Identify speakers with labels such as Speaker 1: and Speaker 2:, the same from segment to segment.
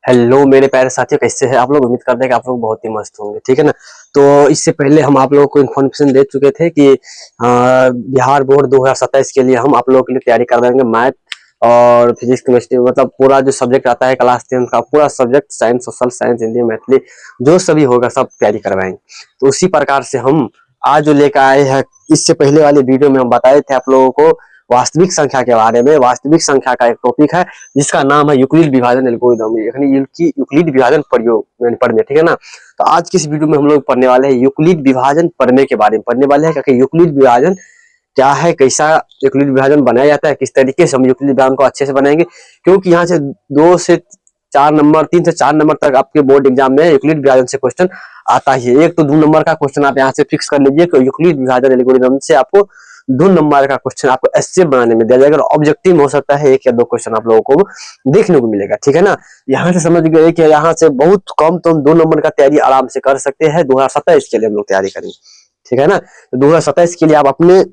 Speaker 1: Hello मेरे प्यारे साथियों, कैसे हैं आप लोग। उम्मीद करते हैं कि आप लोग बहुत ही मस्त होंगे, ठीक है ना। तो इससे पहले हम आप लोगों को इन्फॉर्मेशन दे चुके थे कि बिहार बोर्ड 2027 के लिए हम आप लोगों के लिए तैयारी कर देंगे। मैथ और फिजिक्स केमिस्ट्री मतलब पूरा जो सब्जेक्ट आता है क्लास 10 का, पूरा subject science, social science, Hindi, Maithili जो सभी होगा सब तैयारी करवाएंगे। तो उसी प्रकार से हम आज जो लेकर आए हैं, इससे पहले वाले वीडियो में हम बताए थे आप लोगों को वास्तविक संख्या के बारे में। वास्तविक संख्या का एक टॉपिक है जिसका नाम है यूक्लिड विभाजन एल्गोरिदम, यानी यूक्लिड विभाजन प्रयोग यानी प्रमेय, ठीक है ना। तो आज की इस वीडियो में हम लोग पढ़ने वाले हैं यूक्लिड विभाजन प्रमेय के बारे में पढ़ने वाले हैं, क्योंकि यूक्लिड विभाजन क्या है, कैसा यूक्लिड विभाजन बनाया जाता है, किस तरीके से हम यूक्लिड विभाजन को अच्छे से बनाएंगे। क्योंकि यहाँ से 2 से 4 नंबर, 3 से 4 नंबर तक आपके बोर्ड एग्जाम में यूक्लिड विभाजन से क्वेश्चन आता ही है। एक तो 2 नंबर का क्वेश्चन आप यहाँ से फिक्स कर लीजिए कि यूक्लिड विभाजन एल्गोरिदम से आपको 2 नंबर का क्वेश्चन आपको एससीएफ बनाने में दिया जाएगा। ऑब्जेक्टिव में हो सकता है 1 या 2 क्वेश्चन आप लोगों को देखने को मिलेगा, ठीक है ना। यहाँ से समझ गए कि यहाँ से बहुत कम तो हम 2 नंबर का तैयारी आराम से कर सकते हैं। 2027 के लिए हम लोग तैयारी करेंगे, ठीक है ना। तो 2027 के लिए आप अपने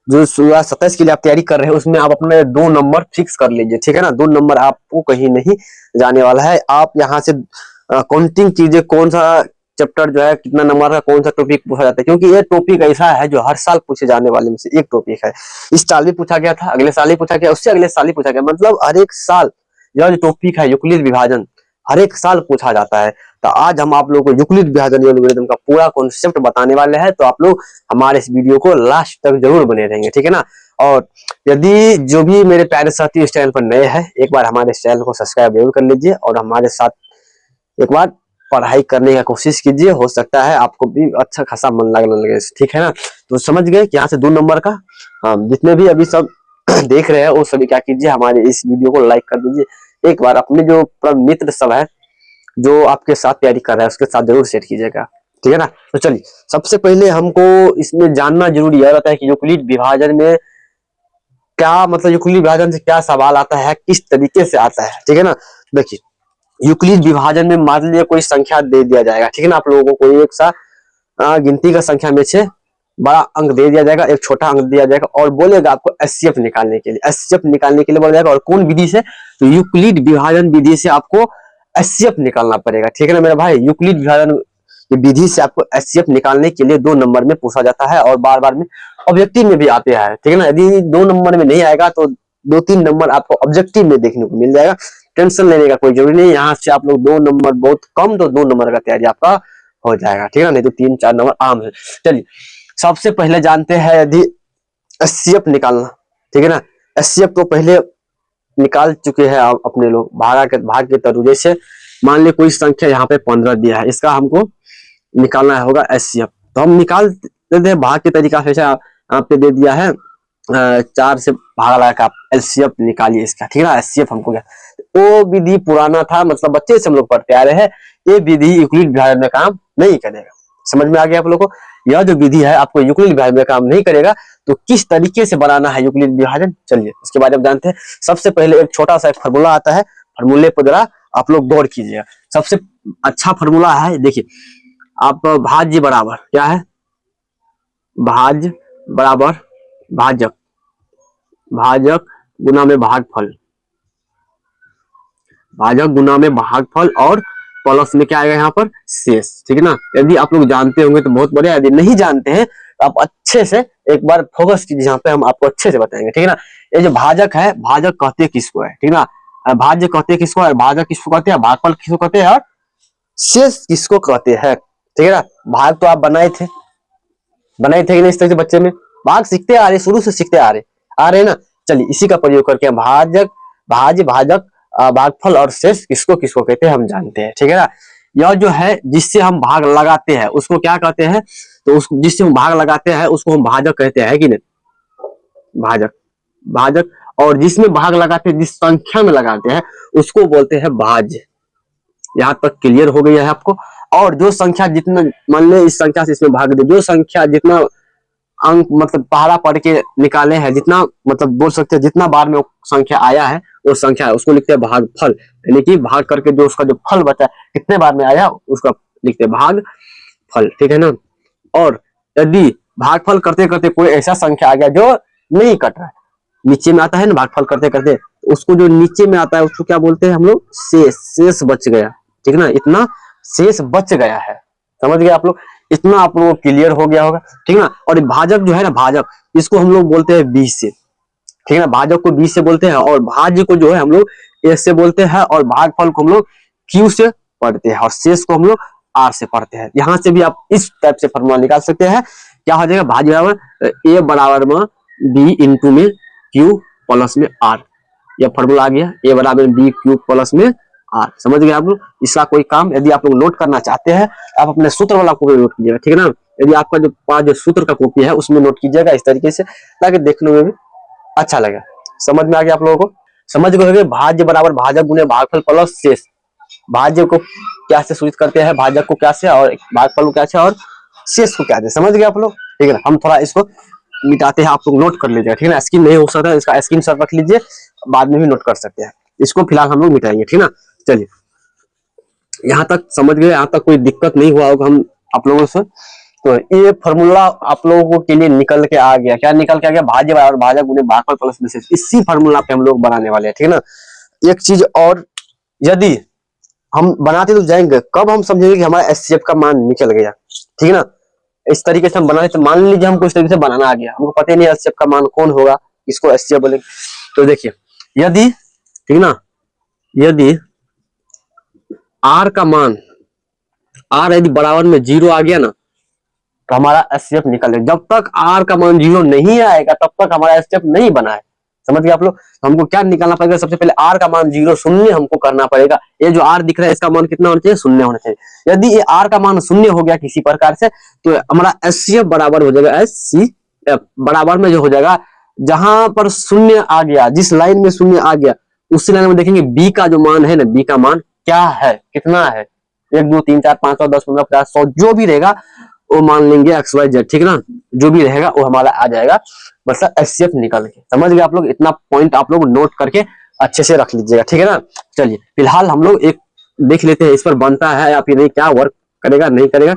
Speaker 1: जो 2027 के लिए आप तैयारी कर रहे हैं उसमें आप अपने 2 नंबर फिक्स कर लीजिए, ठीक है ना। 2 नंबर आपको कहीं नहीं जाने वाला है। आप यहाँ से काउंटिंग कीजिए कौन सा चैप्टर जो है कितना नंबर का कौन सा टॉपिक पूछा जाता है, क्योंकि ये टॉपिक ऐसा है जो हर साल पूछे जाने वाले में से एक टॉपिक है। इस साल भी पूछा गया था, अगले साल ही पूछा गया, उससे अगले साल ही पूछा गया। मतलब हर एक साल यह जो टॉपिक है यूक्लिड विभाजन हर एक साल पूछा जाता है। तो आज हम आप लोगों को यूक्लिड विभाजन एल्गोरिथम का पूरा कॉन्सेप्ट बताने वाले हैं। तो आप लोग हमारे इस वीडियो को लास्ट तक जरूर बने रहेंगे, ठीक है ना। और यदि जो भी मेरे प्यारे साथी इस चैनल पर नए हैं, एक बार हमारे इस चैनल को सब्सक्राइब जरूर कर लीजिए और हमारे साथ एक बार पढ़ाई करने की कोशिश कीजिए। हो सकता है आपको भी अच्छा खासा मन लगने लगे, ठीक है ना। तो समझ गए कि यहाँ से 2 नंबर का जितने भी अभी सब देख रहे हैं वो सभी क्या कीजिए, हमारे इस वीडियो को लाइक कर दीजिए। एक बार अपने जो मित्र सब है जो आपके साथ तैयारी कर रहा है उसके साथ जरूर शेयर कीजिएगा, ठीक है ना। तो चलिए, सबसे पहले हमको इसमें जानना जरूरी यह रहता है कि यूक्लिड विभाजन में क्या मतलब, यूक्लिड विभाजन से क्या सवाल आता है, किस तरीके से आता है, ठीक है ना। देखिए, यूक्लिड विभाजन में मान लीजिए कोई संख्या दे दिया जाएगा, ठीक है ना। आप लोगों को कोई एक सा गिनती का संख्या में से बड़ा अंक दे दिया जाएगा, एक छोटा अंक दिया जाएगा और बोलेगा आपको एचसीएफ निकालने के लिए। एचसीएफ निकालने के लिए बोला जाएगा, और कौन विधि से, तो यूक्लिड विभाजन विधि से आपको एचसीएफ निकालना पड़ेगा, ठीक है ना मेरे भाई। यूक्लिड विभाजन विधि से आपको एचसीएफ निकालने के लिए 2 नंबर में पूछा जाता है और बार बार में ऑब्जेक्टिव में भी आते हैं, ठीक है ना। यदि 2 नंबर में नहीं आएगा तो 2-3 नंबर आपको ऑब्जेक्टिव में देखने को मिल जाएगा। टेंशन लेने का कोई जरूरी नहीं। यहाँ से आप लोग 2 नंबर बहुत कम, तो 2 नंबर का तैयारी आपका हो जाएगा, ठीक है ना। नहीं तो 3-4 नंबर आम है। चलिए, सबसे पहले जानते हैं यदि एचसीएफ निकालना, ठीक है ना। एचसीएफ तो पहले निकाल चुके हैं आप अपने लोग भाग के तरीके से। मान ली कोई संख्या यहाँ पे 15 दिया है, इसका हमको निकालना होगा एचसीएफ। तो हम निकाल देते हैं भाग के तरीका से। यहाँ पे दे दिया है 4 से भागा लगा आप एलसीएफ निकालिए इसका, ठीक है ना। एचसीएफ हमको क्या, वो विधि पुराना था, मतलब बच्चे से हम लोग पढ़ते आ रहे हैं। ये विधि यूक्लिड विभाजन में काम नहीं करेगा। समझ में आ गया आप लोगों को। यह जो विधि है आपको यूक्लिड विभाजन में काम नहीं करेगा। तो किस तरीके से बनाना है यूक्लिड विभाजन, चलिए इसके बारे में जानते हैं। सबसे पहले एक छोटा सा फार्मूला आता है, फार्मूले पर जरा आप लोग गौर कीजिएगा। सबसे अच्छा फार्मूला है, देखिए, आप भाज्य बराबर क्या है, भाज्य बराबर भाजक, भाजक गुना में भागफल, भाजक गुना में भागफल और प्लस में क्या आएगा यहाँ पर शेष, ठीक है ना। यदि आप लोग जानते होंगे तो बहुत बढ़िया, यदि नहीं जानते हैं तो आप अच्छे से एक बार फोकस कीजिए, यहाँ पे हम आपको अच्छे से बताएंगे, ठीक है ना। ये जो भाजक है, भाजक कहते हैं किसको है, ठीक है ना। भाज्य कहते हैं किसको है, भाजक किसको कहते हैं, भागफल किसको कहते हैं और शेष किसको कहते हैं, ठीक है ना। भाग तो आप बनाए थे कि नहीं इस तरह से बच्चे में, भाग सीखते आ रहे, शुरू से सीखते आ रहे ना। चलिए इसी का प्रयोग करके हम भाजक, भाजक, भागफल और शेष किसको किसको कहते हैं हम जानते हैं, ठीक है ना। यह जो है जिससे हम भाग लगाते हैं उसको क्या कहते हैं, तो उसको जिससे हम भाग लगाते हैं उसको हम भाजक कहते हैं कि नहीं, भाजक, भाजक। और जिसमें भाग लगाते हैं, जिस संख्या में लगाते हैं उसको बोलते हैं भाज्य। यहाँ तक क्लियर हो गया है आपको। और जो संख्या जितना, मान ले इस संख्या से इसमें भाग दे, जो संख्या जितना अंक मतलब पहला पढ़ के निकाले हैं, जितना मतलब बोल सकते हैं जितना बार में वो संख्या आया है वो संख्या है, उसको लिखते हैं भागफल। यानी कि भाग करके जो उसका जो फल बचा कितने बार में आया उसका लिखते हैं भागफल, ठीक है ना। और यदि भागफल करते करते कोई ऐसा संख्या आ गया जो नहीं कट रहा है, नीचे में आता है ना भागफल करते करते, उसको जो नीचे में आता है उसको क्या बोलते हैं हम लोग, शेष। शेष बच गया, ठीक ना, इतना शेष बच गया है। समझ गए आप लोग, इतना आप लोगों को क्लियर हो गया होगा, ठीक ना। और भाजक जो है ना, भाजक, इसको हम लोग बोलते हैं 20 से, ठीक है, भाजक को 20 से बोलते हैं, और भाज्य को जो है हम लोग एस से बोलते हैं, और भागफल को हम लोग क्यू से पढ़ते हैं, और शेष को हम लोग आर से पढ़ते हैं। यहां से भी आप इस टाइप से फॉर्मूला निकाल सकते हैं। क्या हो जाएगा, भाज्य बराबर ए बराबर में बी इंटू में क्यू प्लस में आर, यह फॉर्मूला आ गया, ए बराबर बी क्यू प्लस में आर। समझ गए आप लोग। इसका कोई काम यदि आप लोग नोट करना चाहते हैं, आप अपने सूत्र वाला कॉपी नोट कीजिएगा, ठीक है ना। यदि आपका जो पास जो सूत्र का कॉपी है उसमें नोट कीजिएगा इस तरीके से, ताकि देखने में भी अच्छा लगे। समझ में आ गया आप लोगों को, समझ गए। भाज्य बराबर भाजक गुने भागफल प्लस शेष। भाज्य को क्या से सूचित करते हैं, भाजक को क्या से, और भागफल को क्या से, और शेष को क्या से। समझ गए आप लोग, ठीक है। हम थोड़ा इसको मिटाते हैं, आप लोग नोट कर लीजिएगा, ठीक है ना। स्क्रीन नहीं हो सकता है, इसका स्क्रीन शॉट रख लीजिए, बाद में भी नोट कर सकते हैं। इसको फिलहाल हम लोग मिटाएंगे, ठीक है ना। चलिए, यहाँ तक समझ गए, यहाँ तक कोई दिक्कत नहीं हुआ होगा हम आप लोगों से। तो ये फॉर्मूला आप लोगों के लिए निकल के आ गया। क्या निकल के आ गया, भाज्य बराबर भाजक गुने भागफल प्लस विशेष। इसी फॉर्मूला पे हम लोग बनाने वाले हैं, ठीक है ना। एक चीज और, यदि हम बनाते तो जाएंगे, कब हम समझेंगे कि हमारा एचसीएफ का मान निकल गया, ठीक है ना। इस तरीके से हम बनाए, तो मान लीजिए हमको इस तरीके से बनाना आ गया, हमको पता ही नहीं एचसीएफ का मान कौन होगा, इसको एचसीएफ बोलेंगे। तो देखिए, यदि, ठीक ना, यदि आर का मान, आर यदि बराबर में 0 आ गया ना, तो हमारा एचसीएफ निकल जाएगा। जब तक आर का मान 0 नहीं आएगा तब तक हमारा एचसीएफ नहीं बना है। समझ गए आप लोग। तो हमको क्या निकालना पड़ेगा, सबसे पहले आर का मान 0 शून्य हमको करना पड़ेगा। ये जो आर दिख रहा है इसका मान कितना होना चाहिए, 0 होना चाहिए। यदि ये आर का मान 0 हो गया किसी प्रकार से, तो हमारा एचसीएफ बराबर हो जाएगा एचसीएफ बराबर में जो हो जाएगा, जहां पर 0 आ गया, जिस लाइन में 0 आ गया उसी लाइन में देखेंगे बी का जो मान है ना, बी का मान क्या है, कितना है, 1 2 3 4 5 10 15 50 100 जो भी रहेगा वो मान लेंगे XYZ, ठीक है ना। जो भी रहेगा वो हमारा आ जाएगा, बस एचसीएफ निकल के। समझ गए आप लोग, इतना पॉइंट आप लोग नोट करके अच्छे से रख लीजिएगा, ठीक है ना। चलिए, फिलहाल हम लोग एक देख लेते हैं इस पर बनता है या फिर नहीं, क्या वर्क करेगा नहीं करेगा,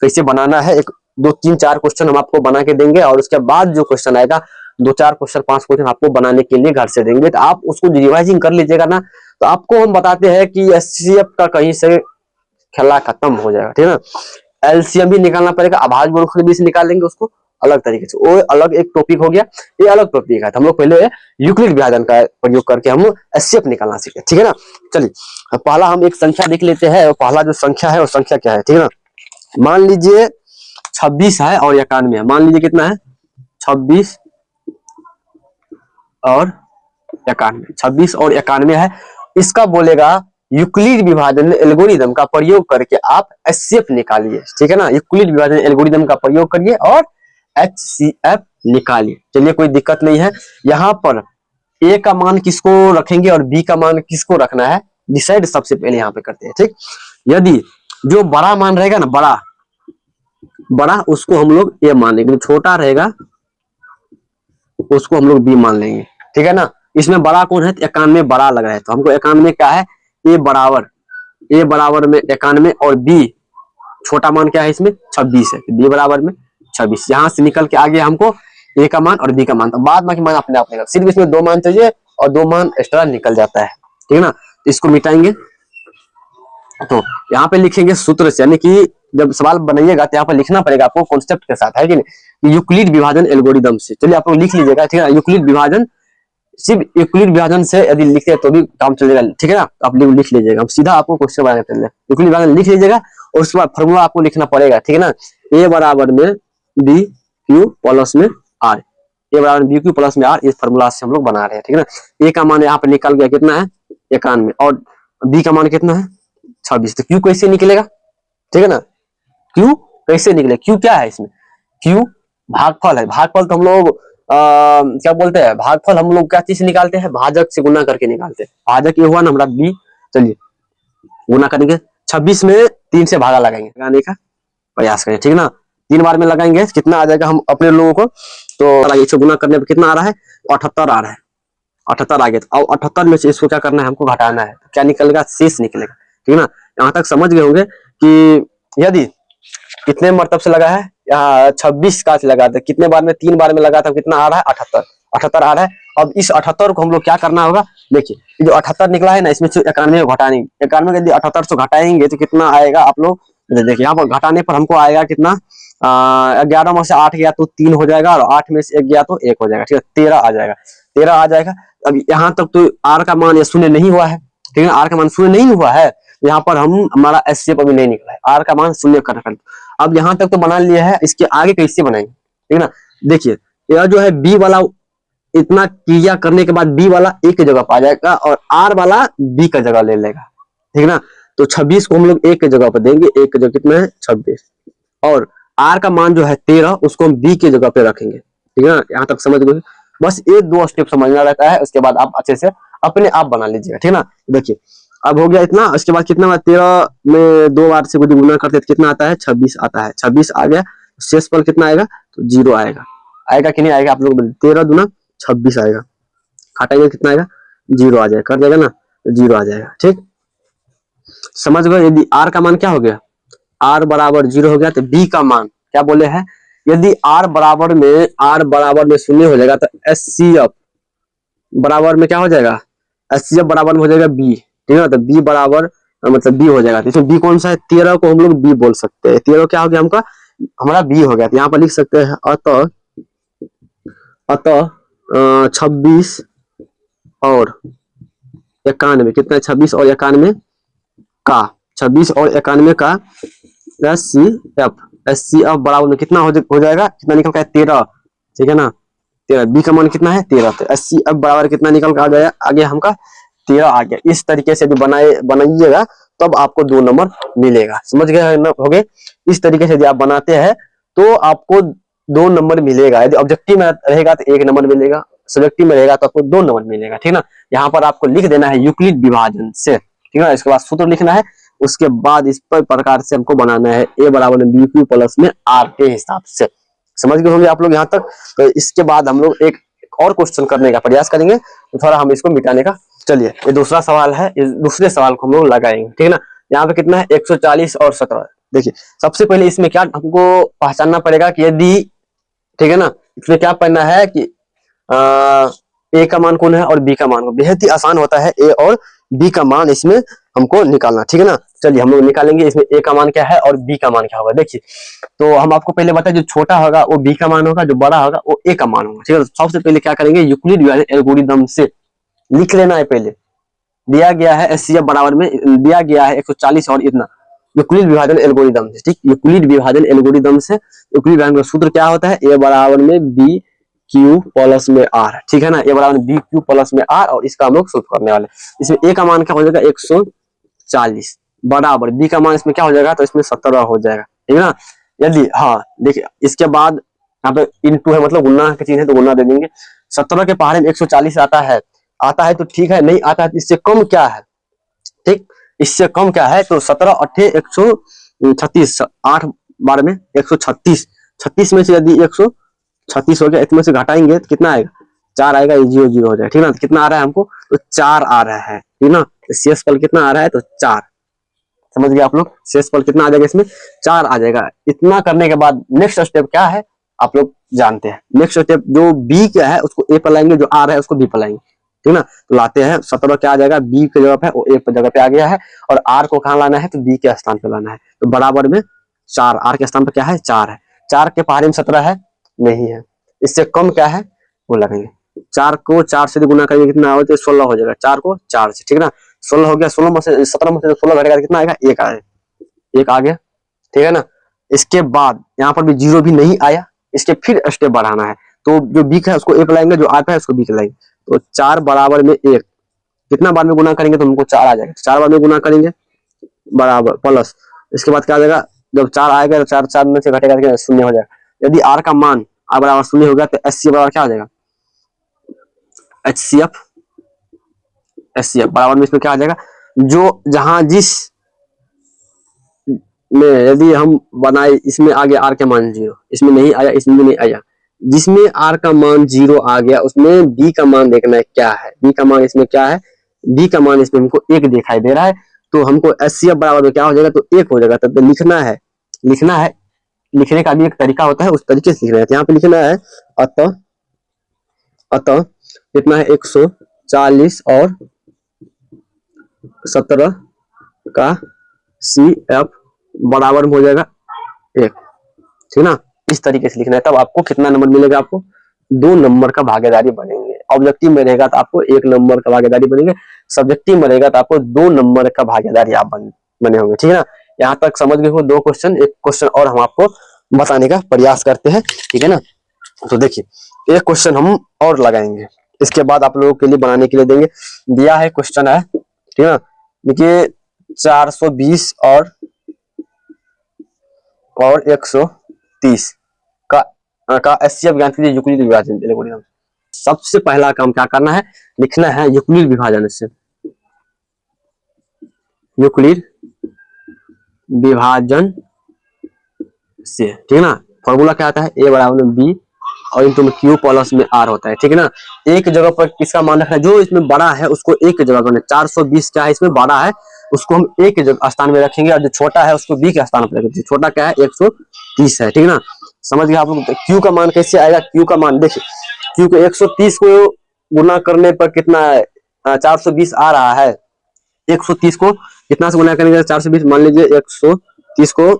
Speaker 1: कैसे बनाना है। एक 2 3 4 क्वेश्चन हम आपको बना के देंगे, और उसके बाद जो क्वेश्चन आएगा 2 4 क्वेश्चन 5 क्वेश्चन आपको बनाने के लिए घर से देंगे। तो आप उसको रिवाइजिंग कर लीजिएगा ना, तो आपको हम बताते हैं कि एचसीएफ का कहीं से खेला खत्म हो जाएगा, ठीक है ना। एलसीएम भी निकालना पड़ेगा, अभाज्य गुणनखंड भी से निकालेंगे उसको अलग तरीके से, वो अलग एक टॉपिक हो गया, ये अलग टॉपिक है। तो हम लोग पहले यूक्लिड विभाजन का प्रयोग करके हम एचसीएफ निकालना सीखे, ठीक है ना। चलिए, पहला हम एक संख्या देख लेते हैं, और पहला जो संख्या है वो संख्या क्या है, ठीक है ना। मान लीजिए 26 है और 91 है। मान लीजिए कितना है, 26 और 91, 26 और 91 है। इसका बोलेगा यूक्लिड विभाजन एल्गोरिदम का प्रयोग करके आप एचसीएफ निकालिए, ठीक है ना। यूक्लिड विभाजन एल्गोरिदम का प्रयोग करिए और एचसीएफ निकालिए। चलिए, कोई दिक्कत नहीं है। यहाँ पर ए का मान किसको रखेंगे और बी का मान किसको रखना है, डिसाइड सबसे पहले यहाँ पे करते हैं, ठीक। यदि जो बड़ा मान रहेगा ना, बड़ा बड़ा उसको हम लोग ए मान लेंगे, जो छोटा रहेगा उसको हम लोग बी मान लेंगे, ठीक है ना। इसमें बड़ा कौन है, 91 बड़ा लग रहा है, तो हमको 91 क्या है, ए बराबर में 91, और बी छोटा मान क्या है इसमें 26 है, बी बराबर में 26। यहाँ से निकल के आ गया हमको ए का मान और बी का मान, तो बाद बाकी मान अपने आप निकल, सिर्फ इसमें 2 मान चाहिए और 2 मान एक्स्ट्रा निकल जाता है, ठीक है ना। तो इसको मिटाएंगे, तो यहाँ पे लिखेंगे सूत्र से, यानी कि जब सवाल बनाइएगा तो यहाँ पर लिखना पड़ेगा आपको कॉन्सेप्ट के साथ, है कि नहीं, यूक्लिड विभाजन एल्गोरिदम से। चलिए, आप लोग लिख लीजिएगा, ठीक है ना। यूक्लिड विभाजन, सिर्फ यूक्लिड विभाजन से यदि लिखते हैं तो भी काम चलेगा, ठीक है ना। आप लिख लीजिएगा, हम सीधा आपको क्वेश्चन बनाने चल रहे, यूक्लिड विभाजन लिख लीजिएगा, और उसके बाद फॉर्मूला आपको लिखना पड़ेगा, ठीक है ना। ए बराबर में बी क्यू प्लस में आर, ए बराबर में बी क्यू प्लस में आर, इस फॉर्मूला से हम लोग बना रहे हैं, ठीक है ना। ए का मान यहाँ पे निकल गया, कितना है 91, और बी का मान कितना है 26। तो क्यू कैसे निकलेगा, ठीक है ना। क्यू कैसे निकले, क्यू क्या है इसमें, क्यू भागफल है। भागफल तो हम लोग क्या बोलते हैं, भागफल हम लोग क्या चीज से निकालते हैं, भाजक से गुना करके निकालते हैं। भाजक ये हुआ ना हमारा बी, चलिए गुना करेंगे, 26 में 3 से भागा लगाएंगे, लगाने का प्रयास करें, ठीक है ना। 3 बार में लगाएंगे, कितना आ जाएगा हम अपने लोगों को, तो इसको गुना करने पर कितना आ रहा है, 78 आ रहा है, 78 आ गया। तो 78 में से इसको क्या करना है, हमको घटाना है, तो क्या निकलेगा, शेष निकलेगा, ठीक है ना। यहाँ तक समझ गए होंगे कि यदि कितने मरतब से लगा है, यहाँ 26 का लगा था, कितने बार में, 3 बार में लगा था, कितना आ रहा है 78 आ रहा है, अब इस 78 को हम लोग क्या करना होगा, देखिए ये जो 78 निकला है ना, इसमें से 91 को घटाएंगे, 91 यदि 78 से घटाएंगे तो कितना आएगा आप लोग देखिए, यहाँ पर घटाने पर हमको आएगा कितना, 11 में से 8 गया तो 3 हो जाएगा, और 8 में से 1 गया तो 1 हो जाएगा, ठीक है, 13 आ जाएगा, 13 आ जाएगा। अब यहाँ तक तो आर का मान ये शून्य नहीं हुआ है, ठीक है, आर का मान शून्य नहीं हुआ है, यहाँ पर हमारा एचसीएफ अभी नहीं निकला है, आर का मान शून्य कर रखा है। अब यहाँ तक तो बना लिया है, इसके आगे कैसे बनाएंगे, ठीक है ना, देखिए यह जो है बी वाला, इतना क्रिया करने के बाद बी वाला एक जगह पर आ जाएगा और आर वाला बी का जगह ले लेगा, ठीक है ना। तो 26 को हम लोग एक जगह पर देंगे, एक जगह कितना है 26, और आर का मान जो है 13 उसको हम बी के जगह पे रखेंगे, ठीक है ना। यहाँ तक समझ गए, बस एक दो स्टेप समझना रहता है, उसके बाद आप अच्छे से अपने आप बना लीजिएगा, ठीक है ना। देखिए अब हो गया इतना, उसके बाद कितना 13 में 2 बार से गुना करते हैं कितना आता है 26 आता है, 26 आ गया, शेषफल कितना आएगा तो 0 आएगा, आएगा कि नहीं आएगा आप लोग 13 दूना 26 आएगा, हटाएंगे कितना आएगा 0 आ जाएगा, कर देगा ना 0 आ जाएगा, ठीक समझ गए। यदि आर का मान क्या हो गया, आर बराबर 0 हो गया, तो बी का मान क्या बोले हैं, यदि आर बराबर में 0 हो जाएगा तो एचसीएफ बराबर में क्या हो जाएगा, एचसीएफ बराबर में हो जाएगा बी, ठीक है ना। तो बी बराबर मतलब बी हो जाएगा, तो इसमें बी कौन सा है 13 को हम लोग बी बोल सकते हैं, 13 क्या हो गया हमका, हमारा बी हो गया, तो यहाँ पर लिख सकते हैं अतः 26 और 91 कितना है 26 और 91 का 26 और 91 का एचसीएफ बराबर में कितना हो जाएगा, कितना निकल का है 13, ठीक है ना, 13, बी का मान कितना है 13, तो एचसीएफ बराबर कितना निकल कर आ गया, आगे हमका 13 आ गया। इस तरीके से यदि बनाइएगा तब आपको 2 नंबर मिलेगा, समझ गए हो गए। इस तरीके से यदि आप बनाते हैं तो आपको 2 नंबर मिलेगा, यदि ऑब्जेक्टिव में रहेगा तो 1 नंबर मिलेगा, सब्जेक्टिव में रहेगा तो आपको 2 नंबर मिलेगा, ठीक है ना। यहाँ पर आपको लिख देना है यूक्लिड विभाजन से, ठीक है, इसके बाद सूत्र लिखना है, उसके बाद इस प्रकार से हमको बनाना है ए बराबर में बी क्यू प्लस में आर के हिसाब से, समझ गए होंगे आप लोग यहाँ तक। तो इसके बाद हम लोग एक और क्वेश्चन करने का प्रयास करेंगे, तो थोड़ा हम इसको मिटाने का, चलिए ये दूसरा सवाल है, इस दूसरे सवाल को हम लोग लगाएंगे, ठीक है ना। यहाँ पे कितना है 140 और 17, देखिए सबसे पहले इसमें क्या हमको पहचानना पड़ेगा कि यदि, ठीक है ना, इसमें क्या पढ़ना है कि ए का मान कौन है और बी का मान को, बेहद ही आसान होता है ए और बी का मान इसमें हमको निकालना, ठीक है ना। चलिए हम लोग निकालेंगे, इसमें ए का मान क्या है और बी का मान क्या होगा। देखिए तो हम आपको पहले बताएं, जो छोटा होगा वो बी का मान होगा, जो बड़ा होगा वो ए का मान होगा, ठीक है। सबसे पहले क्या करेंगे, यूक्लिड विभाजन एल्गोरिथम से लिख लेना है, पहले दिया गया है एचसीएफ बराबर में दिया गया है 140 और इतना, यूक्लिड विभाजन एल्गोरिथम से, ठीक, यूक्लिड विभाजन एल्गोरिथम से यूक्लिड विभाजन का सूत्र क्या होता है, ए बराबर में बी क्यू प्लस में आर, ठीक है ना, ए बराबर बी क्यू प्लस में आर, और इसका हम लोग सूत्र करने वाले। इसमें ए का मान क्या हो जाएगा 140 बराबर बी का मान इसमें क्या हो जाएगा, तो इसमें 17 हो जाएगा, ठीक है ना। यदि हाँ देखिए इसके बाद यहाँ पे इनटू है मतलब गुना की चीज है तो गुना दे देंगे, 17 के पहाड़े में 140 आता है तो ठीक है, नहीं आता है तो इससे कम क्या है, ठीक, इससे कम क्या है, तो 17 अट्ठे 136, 8 बार में 136, 36 में से यदि 136 हो गया, इसमें से घटाएंगे तो कितना आएगा 4 आएगा, 0 0 हो जाएगा, ठीक है ना। तो कितना आ रहा है हमको, तो 4 आ रहा है, ठीक ना, शेषफल कितना आ रहा है तो 4, समझ गए आप लोग, शेषफल कितना आ जाएगा इसमें 4 आ जाएगा। इतना करने के बाद नेक्स्ट स्टेप क्या है आप लोग जानते हैं, नेक्स्ट स्टेप जो बी क्या है उसको ए पर लाएंगे, जो आर है उसको बी पर लाएंगे, ठीक ना। तो लाते हैं 17 क्या आ जाएगा, बी की जगह पे वो ए पर जगह पे आ गया है, और आर को कहाँ लाना है तो बी के स्थान पे लाना है, तो बराबर में 4, आर के स्थान पे क्या है 4 है, 4 के पहाड़े में 17 है नहीं है, इससे कम क्या है वो लगेंगे, 4 को 4 से गुना करेंगे कितना हो, 16 हो जाएगा, 4 को 4 से, ठीक है ना, 16 हो गया, 16 में से 17 में से 16 घटेगा कितना आएगा 1 आएगा, 1 आ गया, ठीक है ना। इसके बाद यहाँ पर भी 0 भी नहीं आया, इसके फिर स्टेप बढ़ाना है, तो जो बी है उसको ए पे लाएंगे, जो आर है उसको बी पे लाएंगे, तो 4 बराबर में 1, कितना बार में गुना करेंगे तो हमको 4 आ जाएगा, 4 बार में गुना करेंगे बराबर प्लस, इसके बाद क्या आ जाएगा, जब 4 आएगा तो 4 में से घटेगा तो 0 हो जाएगा। यदि आर का मान आर बराबर 0 हो गया तो एचसीएफ बराबर क्या हो जाएगा, एचसीएफ बराबर में इसमें क्या आ जाएगा, जो जहां जिस में यदि हम बनाए, इसमें आ गया आर का मान 0, इसमें नहीं आया, इसमें भी नहीं आया, जिसमें आर का मान 0 आ गया उसमें बी का मान देखना है क्या है, बी का मान इसमें क्या है, बी का मान इसमें हमको 1 दिखाई दे रहा है, तो हमको एचसीएफ बराबर में क्या हो जाएगा, तो 1 हो जाएगा, तब तो लिखना है, लिखने का भी एक तरीका होता है, उस तरीके से लिखना है, यहाँ पे लिखना है अतः अतः कितना है 140 और 17 का CF बराबर में हो जाएगा 1, ठीक ना। इस तरीके से लिखना है, तब आपको कितना नंबर मिलेगा, आपको 2 नंबर का भागीदारी बनेंगे। ऑब्जेक्टिव में रहेगा तो आपको 1 नंबर का भागीदारी बनेंगे, सब्जेक्टिव में रहेगा तो आपको 2 नंबर का भागीदारी आप बने होंगे, ठीक है ना। यहाँ तक समझ गए हो 2 क्वेश्चन। एक क्वेश्चन और हम आपको बताने का प्रयास करते हैं, ठीक है ना। तो देखिए एक क्वेश्चन हम और लगाएंगे, इसके बाद आप लोगों के लिए बनाने के लिए देंगे। दिया है क्वेश्चन है, ठीक है ना। देखिए 420 और 130 का एचसीएफ ज्ञात कीजिए यूक्लिड विभाजन एल्गोरिथम। सबसे पहला काम क्या करना है, लिखना है यूक्लिड विभाजन से, यूक्लिड विभाजन से, ठीक है ना। फॉर्मूला क्या आता है, ए बराबर में बी और इंटू में क्यू प्लस में आर होता है, ठीक है ना। एक जगह पर किसका मान रखना है, जो इसमें बड़ा है उसको एक जगह करना है। 420 क्या है, इसमें बड़ा है उसको हम ए के स्थान में रखेंगे और जो छोटा है उसको बी के स्थान पर रखेंगे। छोटा क्या है 130 है, ठीक है ना। समझ गए आप लोग। क्यू का मान कैसे आएगा, क्यू का मान देखिए, क्यू को 130 को गुना करने पर कितना है 420 आ रहा है। 130 को कितना से गुना करेंगे 420, मान लीजिए 130 को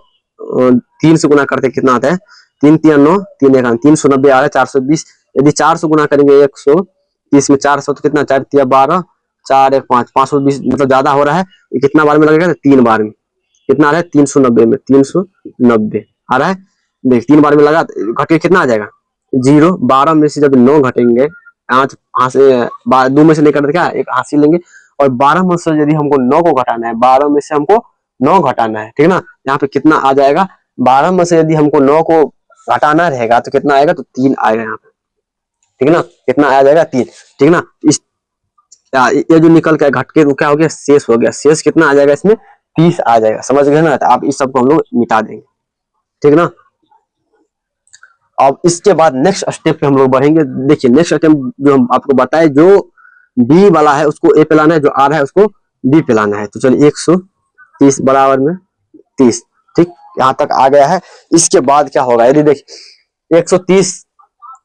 Speaker 1: 3 से गुना करते कितना आता है, 3 3 9 3 1 390 आ रहा है 420। यदि 4 से गुना करेंगे 130 में 400 तो कितना 4 3 12 4 1 5 520, मतलब ज्यादा हो रहा है। ये कितना बार में लगेगा, 3 बार में। कितना आ रहा है 390 में 390 आ रहा है। देख 3 बार में लगा घट के कितना आ जाएगा 0। 12 में से जब 9 घटेंगे, 5 2 में से नहीं करते क्या, एक हाथ लेंगे। और 12 में से यदि हमको 9 को घटाना है, 12 में से हमको 9 घटाना है, ठीक है ना। यहाँ पे कितना आ जाएगा, 12 में से यदि हमको 9 को घटाना रहेगा तो कितना आएगा, तो 3 आएगा यहाँ पे, ठीक है ना। कितना आ जाएगा 3, ठीक है ना। इस ये जो निकल के घट के क्या हो गया, शेष हो गया। शेष कितना आ जाएगा इसमें 30 आ जाएगा, समझ गए ना। तो आप इस सबको हम लोग मिटा देंगे, ठीक है ना। अब इसके बाद नेक्स्ट स्टेप पे हम लोग बढ़ेंगे। देखिए नेक्स्ट स्टेप जो हम आपको बताए, जो बी वाला है उसको ए पे लाना है, जो आर है उसको बी पे लाना है। तो चलिए 130 बराबर में 30, ठीक, यहाँ तक आ गया है। इसके बाद क्या होगा, यदि देख 130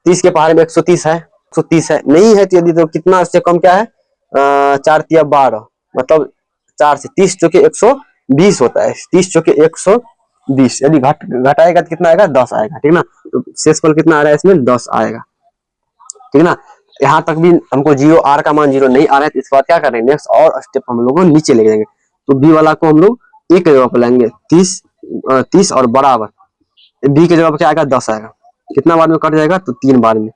Speaker 1: 30 के पहाड़ में 130 है, 130 है नहीं है तो यदि तो कितना उससे कम क्या है 4 3 12, मतलब 4 से 30 चौके 120 होता है। 30 चौके 120, यदि घटाएगा तो कितना आएगा 10 आएगा, ठीक है ना। तो शेषफल कितना आ रहा है इसमें 10 आएगा, ठीक है ना। यहाँ तक भी हमको 0 आर का मान 0 नहीं आ रहा है, तो इसके बाद क्या करेंगे, नेक्स्ट और स्टेप हम लोग नीचे ले जाएंगे। तो बी वाला को हम लोग एक जगह पर लाएंगे 30 और बराबर बी के जगह पर क्या आएगा 10 आएगा। कितना बार में कट जाएगा, तो 3 बार में।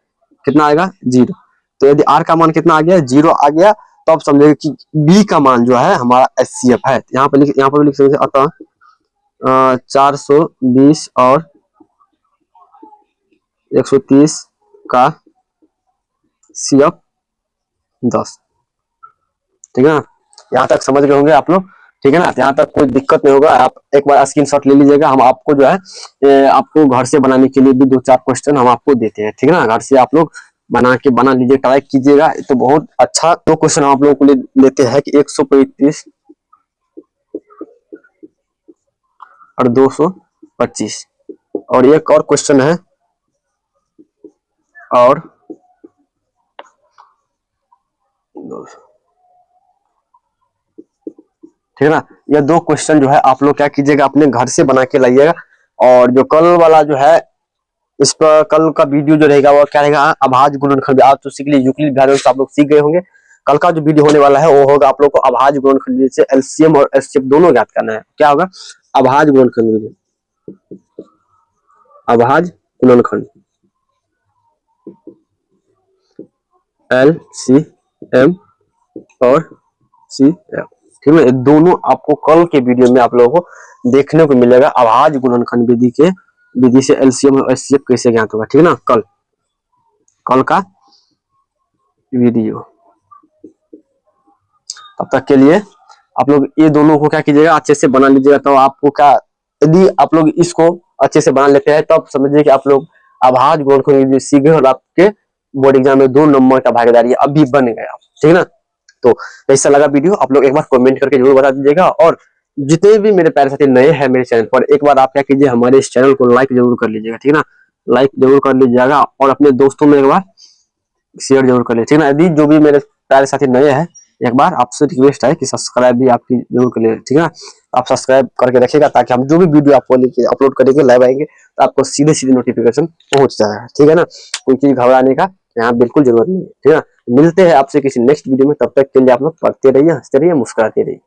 Speaker 1: कितना आएगा 0। तो यदि आर का मान कितना आ गया 0 आ गया, तो आप समझेंगे कि बी का मान जो है हमारा एचसीएफ है। यहाँ पर लिख सकते, अतः 420 और 130 का सीएफ 10, ठीक है ना। यहाँ तक समझ गए होंगे आप लोग, ठीक है ना। यहाँ तक कोई दिक्कत नहीं होगा। आप एक बार स्क्रीनशॉट ले लीजिएगा। हम आपको जो है आपको घर से बनाने के लिए भी 2-4 क्वेश्चन हम आपको देते हैं, ठीक है ना। घर से आप लोग बना लीजिए, ट्राई कीजिएगा, तो बहुत अच्छा। 2 क्वेश्चन आप लोगों को लेते हैं कि 135 और 225, और एक और क्वेश्चन है और 200, ठीक है ना। ये 2 क्वेश्चन जो है आप लोग क्या कीजिएगा, अपने घर से बना के लाइएगा। और जो कल वाला जो है, इस पर कल का वीडियो जो रहेगा वो क्या रहेगा, अभाज्य गुणनखंड। आप तो सीख लिए यूक्लिड विभाजन से आप लोग सीख गए होंगे। कल का जो वीडियो होने वाला है वो होगा आप लोग को अभाज्य गुणनखंड से एलसीएम और एचसीएफ दोनों ज्ञात करना है। क्या होगा, अभाज्य गुणनखंड, अभाज्य गुणनखंड एलसीएम और सीएफ, ठीक है। दोनों आपको कल के वीडियो में आप लोगों को देखने को मिलेगा। अभाज्य गुणनखंड विधि से एलसीएम और एचसीएफ कैसे ज्ञात होगा, ठीक है ना। कल का वीडियो। तब तक के लिए आप लोग ये दोनों को क्या कीजिएगा, अच्छे से बना लीजिएगा। तो आपको क्या, यदि आप लोग इसको अच्छे से बना लेते हैं तब समझिए कि आप लोग अभाज्य गुणनखंड सीख गए और आपके बोर्ड एग्जाम में 2 नंबर का भागीदारी अभी बन गया, ठीक है ना। तो कैसा लगा वीडियो आप लोग एक बार कमेंट करके जरूर बता दीजिएगा। और जितने भी मेरे प्यारे साथी नए हैं मेरे चैनल पर, एक बार आप क्या कीजिए, हमारे इस चैनल को लाइक जरूर कर लीजिएगा, ठीक है ना। लाइक जरूर कर लीजिएगा और अपने दोस्तों में एक बार शेयर जरूर कर ले, ठीक है ना। यदि जो भी मेरे प्यारे साथी नए हैं, एक बार आपसे रिक्वेस्ट है कि सब्सक्राइब भी आपकी जरूर कर ले, ठीक है ना। आप सब्सक्राइब करके रखिएगा ताकि हम जो भी वीडियो आपको लेके अपलोड करेंगे, लाइव आएंगे, तो आपको सीधे सीधे नोटिफिकेशन पहुंच जाएगा, ठीक है ना। कोई चीज घबराने का यहाँ बिल्कुल जरूरत नहीं है, ठीक है ना। मिलते हैं आपसे किसी नेक्स्ट वीडियो में, तब तक के लिए आप लोग पढ़ते रहिए, हंसते रहिए, मुस्कुराते रहिए।